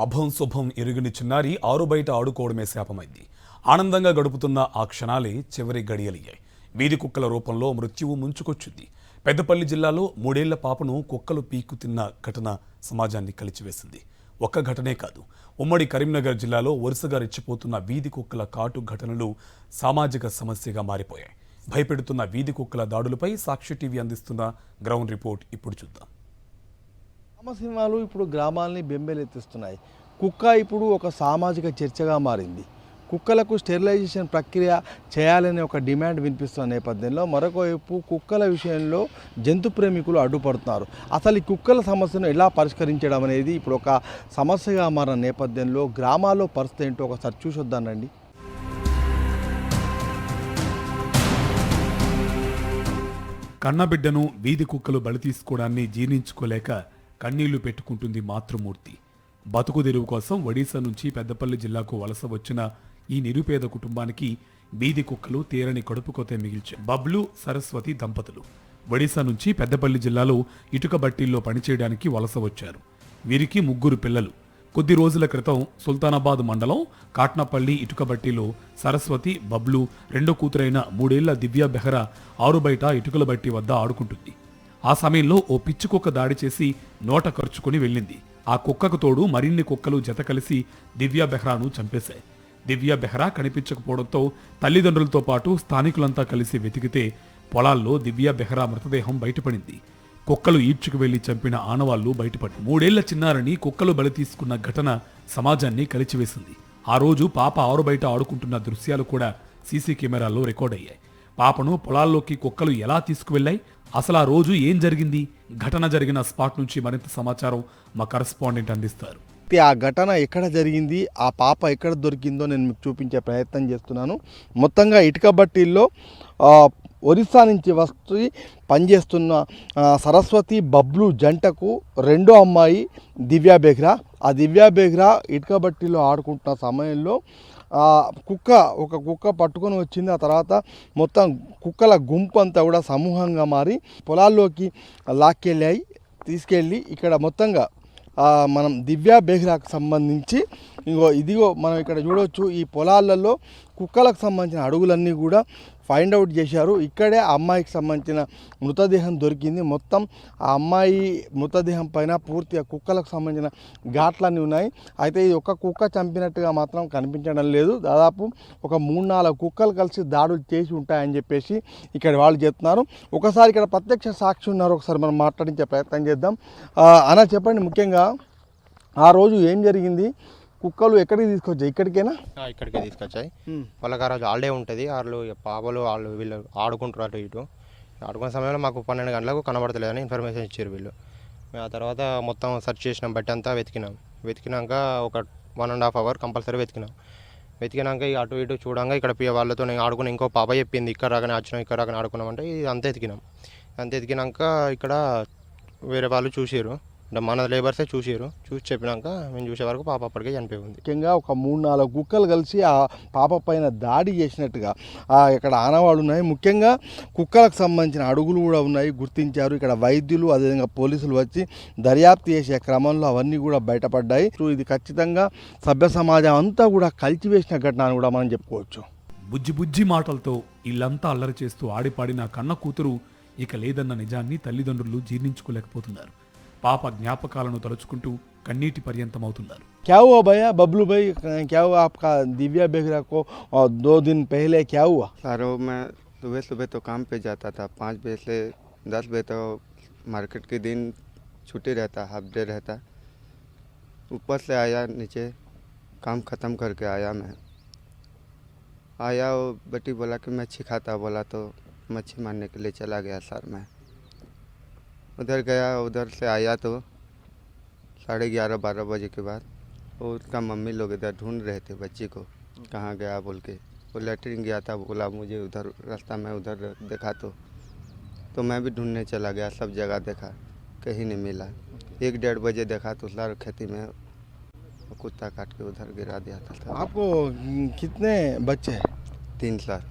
అభం శుభం ఎరుగని చిన్నారి ఆరు బయట ఆడుకోవడమే శాపమైంది. ఆనందంగా గడుపుతున్న ఆ క్షణాలే చివరి గడియలయ్యాయి. వీధి కుక్కల రూపంలో మృత్యువు ముంచుకొచ్చింది. పెద్దపల్లి జిల్లాలో 3 ఏళ్ల పాపను కుక్కలు పీకు తిన్న ఘటన సమాజాన్ని కలిచివేసింది. ఒక్క ఘటనే కాదు, ఉమ్మడి కరీంనగర్ జిల్లాలో వరుసగా రెచ్చిపోతున్న వీధి కుక్కల కాటు ఘటనలు సామాజిక సమస్యగా మారిపోయాయి. భయపెడుతున్న వీధి కుక్కల దాడులపై సాక్షి టీవీ అందిస్తున్న గ్రౌండ్ రిపోర్ట్ ఇప్పుడు చూద్దాం. రామసింహాలు ఇప్పుడు గ్రామాలని బెంబేలెత్తిస్తున్నాయి. కుక్క ఇప్పుడు ఒక సామాజిక చర్చగా మారింది. కుక్కలకు స్టెరిలైజేషన్ ప్రక్రియ చేయాలనే ఒక డిమాండ్ వినిపిస్తున్న నేపథ్యంలో మరొక వైపు కుక్కల విషయంలో జంతు ప్రేమికులు అడ్డుపడుతున్నారు. అసలు ఈ కుక్కల సమస్యను ఎలా పరిష్కరించడం అనేది ఇప్పుడు ఒక సమస్యగా మారిన నేపథ్యంలో గ్రామాల్లో పరిస్థితి ఏంటో ఒకసారి చూసొద్దానండి. కన్నబిడ్డను వీధి కుక్కలు బలి తీసుకోవడాన్ని జీర్ణించుకోలేక కన్నీళ్లు పెట్టుకుంటుంది మాతృమూర్తి. బతుకు తెరువు కోసం ఒడిశా నుంచి పెద్దపల్లి జిల్లాకు వలస వచ్చిన ఈ నిరుపేద కుటుంబానికి వీధి కుక్కలు తీరని కడుపు కోతే మిగిల్చాయి. బబ్లు, సరస్వతి దంపతులు ఒడిశా నుంచి పెద్దపల్లి జిల్లాలో ఇటుక బట్టీల్లో పనిచేయడానికి వలస వచ్చారు. వీరికి 3 పిల్లలు. కొద్ది రోజుల క్రితం సుల్తానాబాద్ మండలం కాట్నపల్లి ఇటుక బట్టీలో సరస్వతి, బబ్లు రెండో కూతురైన 3 ఏళ్ల దివ్య బెహ్రా ఆరు బయట ఇటుకల బట్టి వద్ద ఆడుకుంటుంది. ఆ సమయంలో ఓ పిచ్చి కుక్క దాడి చేసి నోట ఖర్చుకుని వెళ్ళింది. ఆ కుక్కకు తోడు మరిన్ని కుక్కలు జత కలిసి దివ్య బెహ్రాను చంపేశాయి. దివ్య బెహ్రా కనిపించకపోవడంతో తల్లిదండ్రులతో పాటు స్థానికులంతా కలిసి వెతికితే పొలాల్లో దివ్య బెహ్రా మృతదేహం బయటపడింది. కుక్కలు ఈడ్చుకు వెళ్లి చంపిన ఆనవాళ్లు బయటపడ్డాయి. 3 ఏళ్ల చిన్నారిని కుక్కలు బలి తీసుకున్న ఘటన సమాజాన్ని కలిచివేసింది. ఆ రోజు పాప ఆరు బయట ఆడుకుంటున్న దృశ్యాలు కూడా సీసీ కెమెరాల్లో రికార్డ్ అయ్యాయి. పాపను పొలాల్లోకి కుక్కలు ఎలా తీసుకువెళ్లాయి, అసలు ఆ రోజు ఏం జరిగింది? ఘటన జరిగిన స్పాట్ నుంచి మరింత సమాచారం మా కరెస్పాండెంట్ అందిస్తారు. ఆ ఘటన ఎక్కడ జరిగింది, ఆ పాప ఎక్కడ దొరికిందో నేను మీకు చూపించే ప్రయత్నం చేస్తున్నాను. మొత్తంగా ఇటుక బట్టీల్లో ఒరిస్సా నుంచి వస్తూ పనిచేస్తున్న సరస్వతి, బబ్లు జంటకు రెండో అమ్మాయి దివ్య బెహ్రా. ఆ దివ్య బెహ్రా ఇటుక బట్టీలో ఆడుకుంటున్న సమయంలో ఒక కుక్క పట్టుకొని వచ్చింది. ఆ తర్వాత మొత్తం కుక్కల గుంపు అంతా కూడా సమూహంగా మారి పొలాల్లోకి తీసుకెళ్ళి ఇక్కడ మొత్తంగా మనం దివ్య బెహ్రాకు సంబంధించి ఇదిగో మనం ఇక్కడ చూడవచ్చు. ఈ పొలాలలో కుక్కలకు సంబంధించిన అడుగులన్నీ కూడా ఫైండ్ అవుట్ చేశారు. ఇక్కడే ఆ అమ్మాయికి సంబంధించిన మృతదేహం దొరికింది. మొత్తం ఆ అమ్మాయి మృతదేహం పైన పూర్తిగా కుక్కలకు సంబంధించిన ఘాట్లన్నీ ఉన్నాయి. అయితే ఇది ఒక కుక్క చంపినట్టుగా మాత్రం కనిపించడం లేదు. దాదాపు ఒక 3-4 కుక్కలు కలిసి దాడులు చేసి ఉంటాయని చెప్పేసి ఇక్కడ వాళ్ళు చెప్తున్నారు. ఒకసారి ఇక్కడ ప్రత్యక్ష సాక్షి ఉన్నారు, ఒకసారి మనం మాట్లాడించే ప్రయత్నం చేద్దాం. అన్న చెప్పండి, ముఖ్యంగా ఆ రోజు ఏం జరిగింది? కుక్కలు ఎక్కడికి తీసుకొచ్చాయి? ఇక్కడికేనా? ఇక్కడికే తీసుకొచ్చాయి. వాళ్ళకి ఆ రోజు హాలిడే ఉంటుంది. పాపలు వీళ్ళు ఆడుకుంటారు అటు ఇటు. ఆడుకునే సమయంలో మాకు 12 గంటలకు కనబడతలేదని ఇన్ఫర్మేషన్ ఇచ్చారు వీళ్ళు. ఆ తర్వాత మొత్తం సెర్చ్ చేసినాం, బట్టి అంతా వెతికినాక ఒక 1.5 అవర్ కంపల్సరీ వెతికినాక ఇక అటు ఇటు చూడంగా ఇక్కడ వాళ్ళతో నేను ఆడుకుని ఇంకో పాప చెప్పింది, ఇక్కడ రాగానే ఆడుకున్నామంటే ఇది అంతా ఎతికినాక ఇక్కడ వేరే వాళ్ళు చూసారు, అంటే మన లేబర్సే చూసి చెప్పినాక మేము చూసే వరకు పాప అప్పటికే చనిపోయింది. ముఖ్యంగా ఒక 3-4 కుక్కలు కలిసి ఆ పాప పైన దాడి చేసినట్టుగా ఇక్కడ ఆనవాళ్ళు ఉన్నాయి. ముఖ్యంగా కుక్కలకు సంబంధించిన అడుగులు కూడా ఉన్నాయి, గుర్తించారు. ఇక్కడ వైద్యులు అదేవిధంగా పోలీసులు వచ్చి దర్యాప్తు చేసే క్రమంలో అవన్నీ కూడా బయటపడ్డాయి. ఇది ఖచ్చితంగా సభ్య సమాజం అంతా కూడా కలిసివేసిన ఘటన అని కూడా మనం చెప్పుకోవచ్చు. బుజ్జి మాటలతో ఇల్లంతా అల్లరి చేస్తూ ఆడిపాడిన కన్న కూతురు ఇక లేదన్న నిజాన్ని తల్లిదండ్రులు జీర్ణించుకోలేకపోతున్నారు. పాప జ్ఞాపకాలను తలుచుకుంటూ కన్నీటి పర్యంతమవుతున్నారు. क्या हुआ भैया? बबलू भाई, क्या हुआ आपका दिव्या बेहरा को 2 दिन पहले क्या हुआ? सर मैं सुबह तो काम पे जाता था, 5 बजे से 10 बजे तो मार्केट के दिन छुट्टी रहता, हाफ डे रहता. ऊपर से आया, नीचे काम ख़त्म करके आया. वो बेटी बोला कि मच्छी खाता, बोला तो मच्छी मारने के लिए चला गया. सर मैं उधर गया, उधर से आया तो 11:30-12 बजे के बाद उसका मम्मी लोग इधर ढूंढ रहे थे बच्ची को, कहाँ गया बोल के. वो लेटरिन गया था, बोला मुझे उधर रास्ता में उधर देखा तो मैं भी ढूंढने चला गया. सब जगह देखा, कहीं नहीं मिला. 1-1:30 बजे देखा तो सर खेती में कुत्ता काट के उधर गिरा दिया था. आपको कितने बच्चे हैं? 3 सर.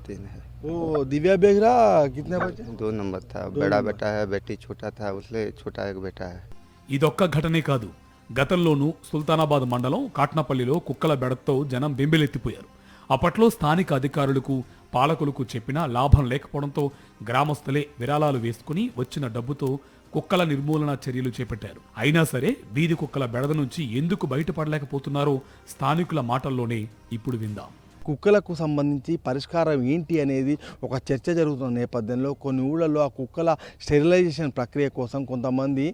3 है. वो दिव्या बेहरा कितने बच्चे? 2 नंबर था. बड़ा बेटा है, बेटी छोटा था, उससे छोटा एक बेटा है. ఇదొక్క ఘటనే కాదు, గతంలోనూ సుల్తానాబాద్ మండలం కాట్నపల్లిలో కుక్కల బెడతో జనం బెంబెలెత్తిపోయారు. అప్పట్లో స్థానిక అధికారులకు పాలకులకు చెప్పినా లాభం లేకపోవడంతో గ్రామస్తులే విరాళాలు వేసుకుని వచ్చిన డబ్బుతో కుక్కల నిర్మూలన చర్యలు చేపట్టారు. అయినా సరే వీధి కుక్కల బెడద నుంచి ఎందుకు బయటపడలేకపోతున్నారో స్థానికుల మాటల్లోనే ఇప్పుడు విందాం. కుక్కలకు సంబంధించి పరిష్కారం ఏంటి అనేది ఒక చర్చ జరుగుతున్న నేపథ్యంలో కొన్ని ఊళ్ళల్లో ఆ కుక్కల స్టెరిలైజేషన్ ప్రక్రియ కోసం కొంతమంది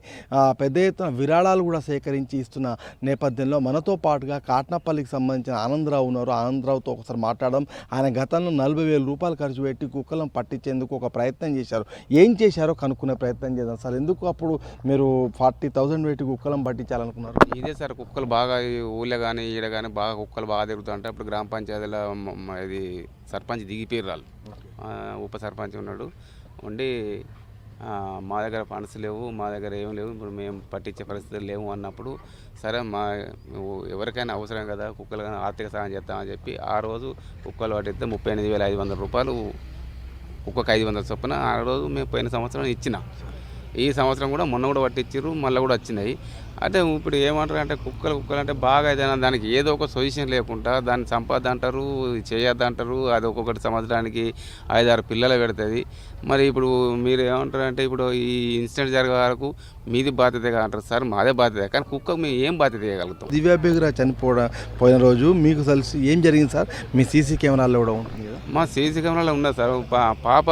పెద్ద ఎత్తున విరాళాలు కూడా సేకరించి ఇస్తున్న నేపథ్యంలో మనతో పాటుగా కాట్నపల్లికి సంబంధించిన ఆనందరావు ఉన్నారు. ఆనందరావుతో ఒకసారి మాట్లాడడం. ఆయన గతంలో 40,000 రూపాయలు ఖర్చు పెట్టి కుక్కలను పట్టించేందుకు ఒక ప్రయత్నం చేశారు. ఏం చేశారో కనుక్కునే ప్రయత్నం చేద్దాం సార్. ఎందుకు అప్పుడు మీరు 40,000 పెట్టి కుక్కలను పట్టించాలనుకున్నారు? ఇదే సార్, కుక్కలు బాగా ఈ ఊళ్ళో కానీ ఈడ కానీ బాగా కుక్కలు బాగా తిరుగుతుంటే అప్పుడు గ్రామ పంచాయతీలో ఇది సర్పంచ్ దిగిపోయారు వాళ్ళు, ఉప సర్పంచ్ ఉన్నాడు ఉండి మా దగ్గర ఫండ్స్ లేవు, మా దగ్గర ఏం లేవు, ఇప్పుడు మేము పట్టించే పరిస్థితులు లేవు అన్నప్పుడు సరే ఎవరికైనా అవసరం కదా కుక్కలు కానీ ఆర్థిక సహాయం చేస్తామని చెప్పి ఆ రోజు కుక్కలు పట్టిస్తే 38,500 రూపాయలు కుక్కకు 500 చొప్పున ఆ రోజు మేము పోయిన సంవత్సరం ఇచ్చినాం. ఈ సంవత్సరం కూడా మొన్న కూడా పట్టించారు, మళ్ళీ కూడా వచ్చినాయి. అంటే ఇప్పుడు ఏమంటారు అంటే కుక్కలు అంటే బాగా ఏదైనా దానికి ఏదో ఒక సొల్యూషన్ లేకుండా దాన్ని సంపాద అంటారు, చేయొద్దంటారు. అది ఒక్కొక్కటి సంవత్సరానికి 5-6 పిల్లలు పెడుతుంది. మరి ఇప్పుడు మీరు ఏమంటారు అంటే ఇప్పుడు ఈ ఇన్సిడెంట్ జరిగే వరకు మీది బాధ్యతగా అంటారు సార్, మాదే బాధ్యత. కానీ కుక్కకు మేము ఏం బాధ్యత చేయగలుగుతాం? దివ్యా బేగురా పోయిన రోజు మీకు తెలిసి ఏం జరిగింది సార్? మీ సీసీ కెమెరాల్లో కూడా ఉంటుంది కదా? మా సీసీ కెమెరాలో ఉన్నది సార్. పాప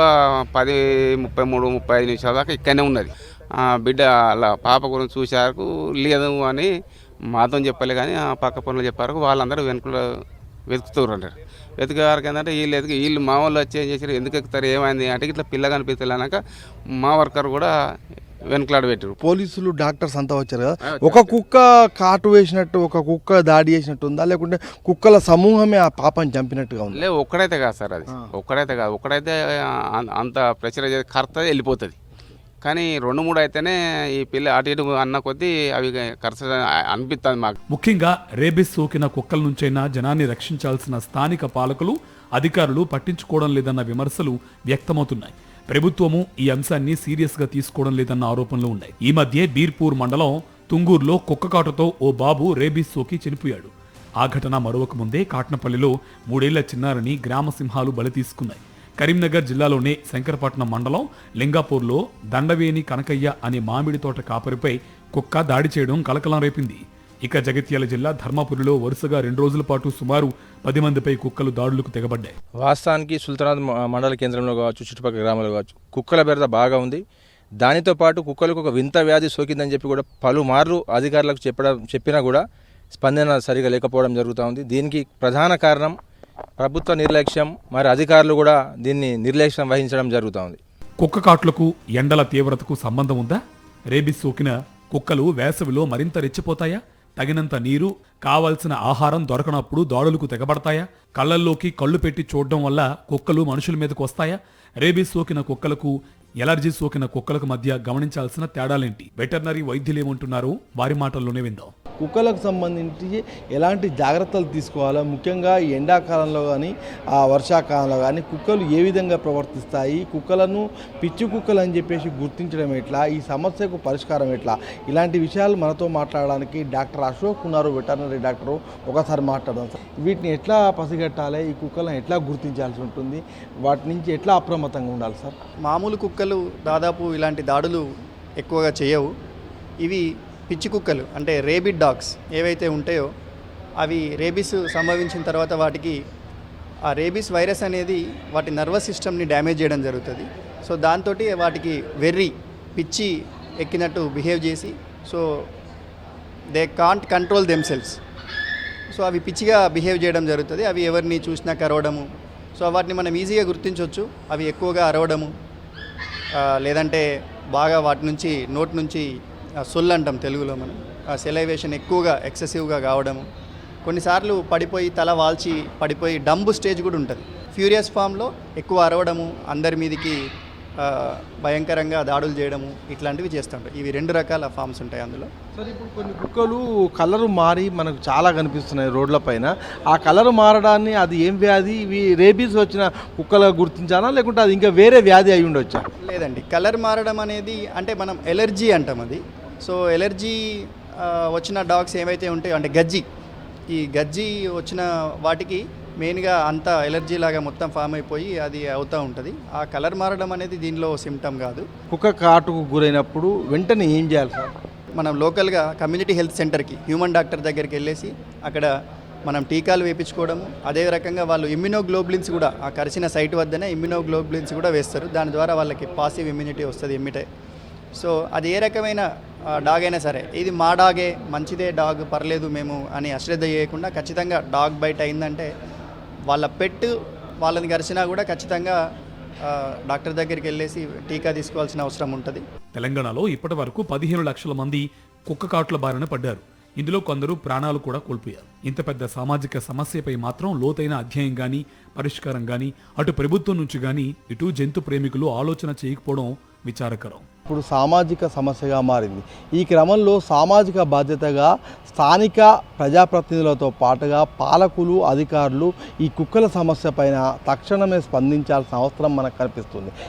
10, 33, 35 నిమిషాల దాకా ఇక్కడనే ఉన్నది. బిడ్డ అలా పాప గురించి చూసారు లేదు అని మాతో చెప్పలే, కానీ ఆ పక్క పనులు చెప్పారు. వాళ్ళందరూ వెతుకుతారు అంటారు. వెతికే వారికి ఏంటంటే వీళ్ళు మా వాళ్ళు వచ్చి ఏం చేశారు, ఎందుకు ఎక్కుతారు, ఏమైంది అంటే ఇట్లా పిల్ల కనిపిస్తుంది అన్నాక మా వర్కర్ కూడా వెనుకలాడ పెట్టారు. పోలీసులు డాక్టర్స్ అంతా వచ్చారు కదా, ఒక కుక్క కాటు వేసినట్టు ఒక కుక్క దాడి చేసినట్టు ఉందా, లేకుంటే కుక్కల సమూహమే ఆ పాపని చంపినట్టుగా ఉంది? లేదు, ఒక్కడైతే కాదు సార్, అది ఒక్కడైతే కాదు. ఒక్కడైతే అంత ప్రెషర్ కరుతుంది వెళ్ళిపోతుంది. కానీ 2-3 అయితేనే ఈ పిల్ల అటు ఇటు అన్న కొద్దీ అవి ఖర్చు అనిపిస్తుంది మాకు. ముఖ్యంగా రేబిస్ సోకిన కుక్కల నుంచైనా జనాన్ని రక్షించాల్సిన స్థానిక పాలకులు అధికారులు పట్టించుకోవడం లేదన్న విమర్శలు వ్యక్తమవుతున్నాయి. ప్రభుత్వము ఈ అంశాన్ని సీరియస్ గా తీసుకోవడం లేదన్న ఆరోపణలు ఉన్నాయి. ఈ మధ్య బీర్పూర్ మండలం తుంగూరులో కుక్కకాటుతో ఓ బాబు రేబిస్ సోకి చనిపోయాడు. ఆ ఘటన మరొక ముందే కాట్నపల్లిలో 3 ఏళ్ల చిన్నారిని గ్రామ సింహాలు బలి తీసుకున్నాయి. కరీంనగర్ జిల్లాలోనే శంకరపట్నం మండలం లింగాపూర్లో దండవేని కనకయ్య అనే మామిడి తోట కాపరిపై కుక్క దాడి చేయడం కలకలం రేపింది. ఇక జగిత్యాల జిల్లా ధర్మపురిలో వరుసగా 2 రోజుల పాటు సుమారు 10 మందిపై కుక్కలు దాడులకు తెగబడ్డాయి. వాస్తవానికి సుల్తానాబాద్ మండల కేంద్రంలో కావచ్చు, చుట్టుపక్కల గ్రామాల్లో కావచ్చు కుక్కల బెడద బాగా ఉంది. దానితో పాటు కుక్కలకు ఒక వింత వ్యాధి సోకిందని చెప్పి కూడా పలుమార్లు అధికారులకు చెప్పినా కూడా స్పందన సరిగా లేకపోవడం జరుగుతూ ఉంది. దీనికి ప్రధాన కారణం ప్రభుత్వ నిర్లక్ష్యం, మరి అధికారులు కూడా దీన్ని నిర్లక్ష్యం వహించడం జరుగుతూ ఉంది. కుక్క కాట్లకు ఎండల తీవ్రతకు సంబంధం ఉందా? రేబిస్ సోకిన కుక్కలు వేసవిలో మరింత రెచ్చిపోతాయా? తగినంత నీరు, కావాల్సిన ఆహారం దొరకనప్పుడు దాడులకు తెగబడతాయా? కళ్ళల్లోకి కళ్ళు పెట్టి చూడడం వల్ల కుక్కలు మనుషుల మీదకు వస్తాయా? రేబిస్ సోకిన కుక్కలకు, ఎలర్జీ సోకిన కుక్కలకు మధ్య గమనించాల్సిన తేడాలేంటి? వెటర్నరీ వైద్యులేమంటున్నారో వారి మాటల్లోనే విందాం. కుక్కలకు సంబంధించి ఎలాంటి జాగ్రత్తలు తీసుకోవాలో, ముఖ్యంగా ఈ ఎండాకాలంలో కానీ వర్షాకాలంలో కానీ కుక్కలు ఏ విధంగా ప్రవర్తిస్తాయి, కుక్కలను పిచ్చి కుక్కలు అని చెప్పేసి గుర్తించడం ఎట్లా, ఈ సమస్యకు పరిష్కారం ఎట్లా, ఇలాంటి విషయాలు మనతో మాట్లాడడానికి డాక్టర్ అశోక్ ఉన్నారు, వెటర్నరీ డాక్టరు. ఒకసారి మాట్లాడదాం సార్. వీటిని ఎట్లా పసిగట్టాలి, ఈ కుక్కలను ఎట్లా గుర్తించాల్సి ఉంటుంది, వాటి నుంచి ఎట్లా అప్రమత్తంగా ఉండాలి సార్? మామూలు కుక్కలు దాదాపు ఇలాంటి దాడులు ఎక్కువగా చేయవు. ఇవి పిచ్చి కుక్కలు అంటే రేబిడ్ డాగ్స్ ఏవైతే ఉంటాయో అవి రేబిస్ సంభవించిన తర్వాత వాటికి ఆ రేబిస్ వైరస్ అనేది వాటి నర్వస్ సిస్టమ్ని డ్యామేజ్ చేయడం జరుగుతుంది. సో దాంతో వాటికి పిచ్చి ఎక్కినట్టు బిహేవ్ చేసి so they can't control themselves. So అవి పిచ్చిగా బిహేవ్ చేయడం జరుగుతుంది. అవి ఎవరిని చూసినా కరవడము. సో వాటిని మనం ఈజీగా గుర్తించవచ్చు. అవి ఎక్కువగా అరవడము, లేదంటే బాగా వాటి నుంచి నోటి నుంచి సొల్లు అంటాం తెలుగులో మనం, సెలైవేషన్ ఎక్కువగా ఎక్సెసివ్గా కావడము, కొన్నిసార్లు పడిపోయి తల వాల్చి పడిపోయి డంబు స్టేజ్ కూడా ఉంటుంది. ఫ్యూరియస్ ఫామ్లో ఎక్కువ అరవడము, అందరి మీదికి భయంకరంగా దాడులు చేయడము, ఇట్లాంటివి చేస్తుంటాయి. ఇవి 2 రకాల ఫామ్స్ ఉంటాయి అందులో. సార్, ఇప్పుడు కొన్ని కుక్కలు కలరు మారి మనకు చాలా కనిపిస్తున్నాయి రోడ్ల పైన. ఆ కలరు మారడాన్ని అది ఏం వ్యాధి, ఇవి రేబీస్ వచ్చిన కుక్కలు గుర్తించాలా, లేకుంటే అది ఇంకా వేరే వ్యాధి అయి ఉండొచ్చా? లేదండి, కలర్ మారడం అనేది అంటే మనం ఎలర్జీ అంటాం అది. సో ఎలర్జీ వచ్చిన డాగ్స్ ఏవైతే ఉంటాయో అంటే ఈ గజ్జి వచ్చిన వాటికి మెయిన్గా అంతా ఎలర్జీ లాగా మొత్తం ఫామ్ అయిపోయి అది అవుతూ ఉంటుంది. ఆ కలర్ మారడం అనేది దీనిలో సిమ్టమ్ కాదు. కుక్క కాటుకు గురైనప్పుడు వెంటనే ఏం చేయాలి సార్? మనం లోకల్గా కమ్యూనిటీ హెల్త్ సెంటర్కి హ్యూమన్ డాక్టర్ దగ్గరికి వెళ్ళేసి అక్కడ మనం టీకాలు వేయించుకోవడము, అదే రకంగా వాళ్ళు ఇమ్యునోగ్లోబులిన్స్ కూడా ఆ కరిచిన సైట్ వద్దనే ఇమ్యునోగ్లోబులిన్స్ కూడా వేస్తారు. దాని ద్వారా వాళ్ళకి పాసివ్ ఇమ్యూనిటీ వస్తుంది ఎమ్మిటే. సో అది ఏ రకమైన డాగ్ అయినా సరే, ఇది మా డాగే మంచిదే డాగ్ పర్లేదు మేము అని అశ్రద్ధ చేయకుండా ఖచ్చితంగా డాగ్ బైట్ అయిందంటే వాళ్ళ పెట్ వాళ్ళని కరిచినా కూడా ఖచ్చితంగా డాక్టర్ దగ్గరికి వెళ్ళేసి టీకా తీసుకోవాల్సిన అవసరం ఉంటుంది. తెలంగాణలో ఇప్పటి వరకు 15 లక్షల మంది కుక్క కాట్ల బారిన పడ్డారు. ఇందులో కొందరు ప్రాణాలు కూడా కోల్పోయారు. ఇంత పెద్ద సామాజిక సమస్యపై మాత్రం లోతైన అధ్యయనం గానీ పరిష్కారం గానీ అటు ప్రభుత్వం నుంచి గానీ ఇటు జంతు ప్రేమికులు ఆలోచన చేయకపోవడం విచారకరం. ఇప్పుడు సామాజిక సమస్యగా మారింది. ఈ క్రమంలో సామాజిక బాధ్యతగా స్థానిక ప్రజాప్రతినిధులతో పాటుగా పాలకులు, అధికారులు ఈ కుక్కల సమస్య పైన తక్షణమే స్పందించాల్సిన అవసరం మనకు కనిపిస్తుంది.